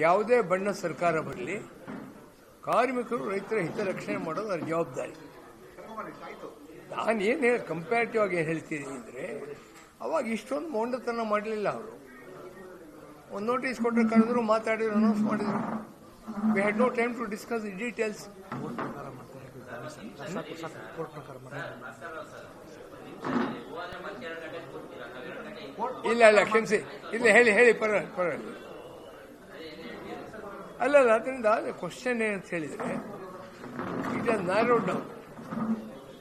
ಯಾವುದೇ ಬಣ್ಣ ಸರ್ಕಾರ ಬರಲಿ, ಕಾರ್ಮಿಕರು ರೈತರ ಹಿತರಕ್ಷಣೆ ಮಾಡೋದು ಅದರ ಜವಾಬ್ದಾರಿ. ನಾನೇನು ಕಂಪ್ಯಾರಿಟಿವ್ ಆಗಿ ಏನು ಹೇಳ್ತಿದ್ದೀನಿ ಅಂದರೆ, ಅವಾಗ ಇಷ್ಟೊಂದು ಮೊಂಡತನ ಮಾಡಲಿಲ್ಲ. ಅವರು ಒಂದು ನೋಟಿಸ್ ಕೊಟ್ಟರೆ ಕರೆದ್ರು, ಮಾತಾಡಿದ್ರು, ಅನೌನ್ಸ್ ಮಾಡಿದ್ರು. We had no time to discuss the details. ಇಲ್ಲ ಕ್ಷಮಿಸಿ, ಇಲ್ಲ ಹೇಳಿ ಪರವಾಗಿಲ್ಲ. ಅಲ್ಲ ಅದರಿಂದ ಕ್ವಶನ್ ಏನಂತ ಹೇಳಿದರೆ, ಇಟ್ ಹಸ್ ನ್ಯಾರೋಡ್ ಡೌನ್.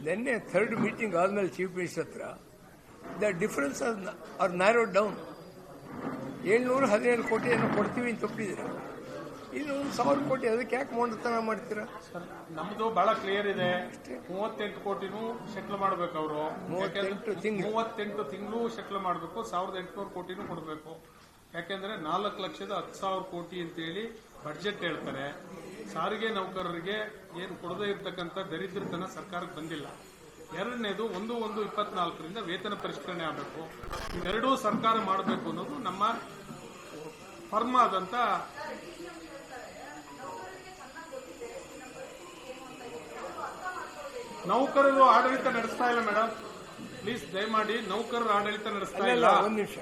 ನಿನ್ನೆ ಥರ್ಡ್ ಮೀಟಿಂಗ್ ಆದ್ಮೇಲೆ ಚೀಫ್ ಮಿನಿಸ್ಟರ್ ಹತ್ರ ದ ಡಿಫರೆನ್ಸ್ ಆರ್ ನ್ಯಾರೋಡ್ ಡೌನ್. 717 ಕೋಟಿ ಏನೋ ಕೊಡ್ತೀವಿ ಅಂತ ಒಪ್ಪಿದ್ದೀರಾ, ಇನ್ನು 1,000 ಕೋಟಿ ಅದಕ್ಕೆ ಯಾಕೆ ಮೊಂಡತನ ಮಾಡ್ತೀರಾ? ನಮ್ದು ಬಹಳ ಕ್ಲಿಯರ್ ಇದೆ. 38 ಕೋಟಿನೂ ಸೆಟ್ಲ್ ಮಾಡಬೇಕು. ಅವರು 38 ತಿಂಗಳು ಸೆಟ್ಲ್ ಮಾಡಬೇಕು. 1,800 ಕೋಟಿನೂ ಕೊಡಬೇಕು. ಯಾಕೆಂದ್ರೆ 4,10,000 ಕೋಟಿ ಅಂತೇಳಿ ಬಡ್ಜೆಟ್ ಹೇಳ್ತಾರೆ. ಸಾರಿಗೆ ನೌಕರರಿಗೆ ಏನು ಕೊಡದೇ ಇರತಕ್ಕಂಥ ದರಿದ್ರತನ ಸರ್ಕಾರಕ್ಕೆ ಬಂದಿಲ್ಲ. ಎರಡನೇದು 1/1/24 ವೇತನ ಪರಿಷ್ಕರಣೆ ಆಗಬೇಕು. ಇವೆರಡೂ ಸರ್ಕಾರ ಮಾಡಬೇಕು ಅನ್ನೋದು ನಮ್ಮ ಫರ್ಮ್ ಆದಂತ. ನೌಕರರು ಆಡಳಿತ ನಡೆಸ್ತಾ ಇಲ್ಲ ಮೇಡಮ್, ಪ್ಲೀಸ್ ದಯಮಾಡಿ. ನೌಕರರ ಆಡಳಿತ ನಡೆಸ್ತಾ ಇಲ್ಲ. ಒಂದು ನಿಮಿಷ.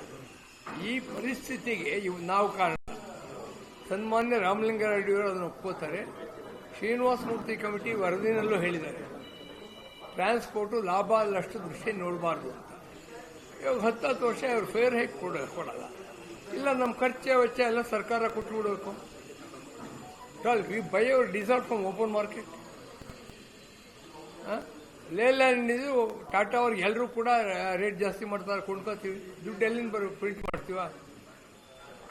ಈ ಪರಿಸ್ಥಿತಿಗೆ ನಾವು ಕಾರಣ. ಸನ್ಮಾನ್ಯ ರಾಮಲಿಂಗಾರೆಡ್ಡಿಯವರು ಅದನ್ನು ಒಪ್ಕೋತಾರೆ. ಶ್ರೀನಿವಾಸ ಮೂರ್ತಿ ಕಮಿಟಿ ವರದಿನಲ್ಲೂ ಹೇಳಿದ್ದಾರೆ, ಟ್ರಾನ್ಸ್ಪೋರ್ಟು ಲಾಭ ಅಲ್ಲಷ್ಟು ದೃಷ್ಟಿ ನೋಡಬಾರ್ದು ಅಂತ. ಇವಾಗ 10 ವರ್ಷ ಅವ್ರು ಫೇರ್ ಹೇಗೆ ಕೊಡಲ್ಲ. ಇಲ್ಲ, ನಮ್ಮ ಖರ್ಚು ವೆಚ್ಚ ಎಲ್ಲ ಸರ್ಕಾರ ಕೊಟ್ಟುಬಿಡಬೇಕು. We buy our diesel from open market. Leyland ಇದು ಟಾಟಾ ಅವ್ರಿಗೆ ಎಲ್ಲರೂ ಕೂಡ ರೇಟ್ ಜಾಸ್ತಿ ಮಾಡ್ತಾರೆ, ಕೊಂಡ್ಕೋತೀವಿ. ದುಡ್ಡು ಎಲ್ಲಿಂದ ಪ್ರಿಂಟ್ ಮಾಡ್ತೀವ?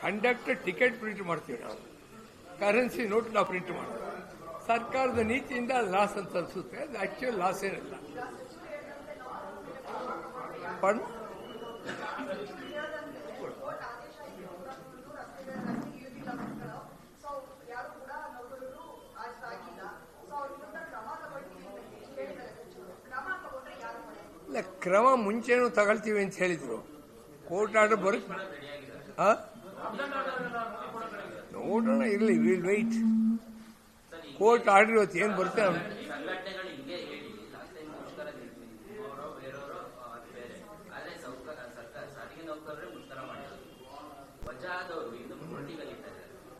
ಕಂಡಕ್ಟರ್ ಟಿಕೆಟ್ ಪ್ರಿಂಟ್ ಮಾಡ್ತೀವಿ ನಾವು, ಕರೆನ್ಸಿ ನೋಟ್ ನಾವು ಪ್ರಿಂಟ್ ಮಾಡ್ತೀವಿ. ಸರ್ಕಾರದ ನೀತಿಯಿಂದ ಲಾಸ್ ಅಂತ ಅನಿಸುತ್ತೆ, ಅದು ಆಕ್ಚುಯಲ್ ಲಾಸ್ ಏನಿಲ್ಲ. ಇಲ್ಲ, ಕ್ರಮ ಮುಂಚೆನೂ ತಗೊಳ್ತೀವಿ ಅಂತ ಹೇಳಿದ್ರು. ಕೋರ್ಟ್ ಆರ್ಡರ್ ಬರುತ್ತೆ, ನೋಡೋಣ, ಇರಲಿ, ವಿಲ್ ವೆಯ್ಟ್. ಕೋರ್ಟ್ ಆರ್ಡರ್ ಇವತ್ತು ಏನು ಬರುತ್ತೆ.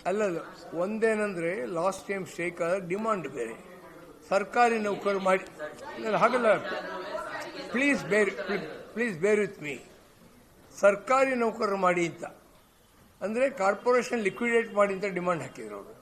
ಅಲ್ಲ, ಒಂದೇನಂದ್ರೆ ಲಾಸ್ಟ್ ಟೈಮ್ ಸ್ಟ್ರೈಕ್ ಆದ ಡಿಮಾಂಡ್ ಬೇರೆ, ಸರ್ಕಾರಿ ನೌಕರು ಮಾಡಿ ಹಾಗಲ್ಲ. ಪ್ಲೀಸ್ ಬೇರ್ ವಿತ್ ಮೀ. ಸರ್ಕಾರಿ ನೌಕರರು ಮಾಡಿ ಅಂತ ಅಂದ್ರೆ ಕಾರ್ಪೊರೇಷನ್ ಲಿಕ್ವಿಡೇಟ್ ಮಾಡಿ ಅಂತ ಡಿಮಾಂಡ್ ಹಾಕಿದ್ರು ಅವರು.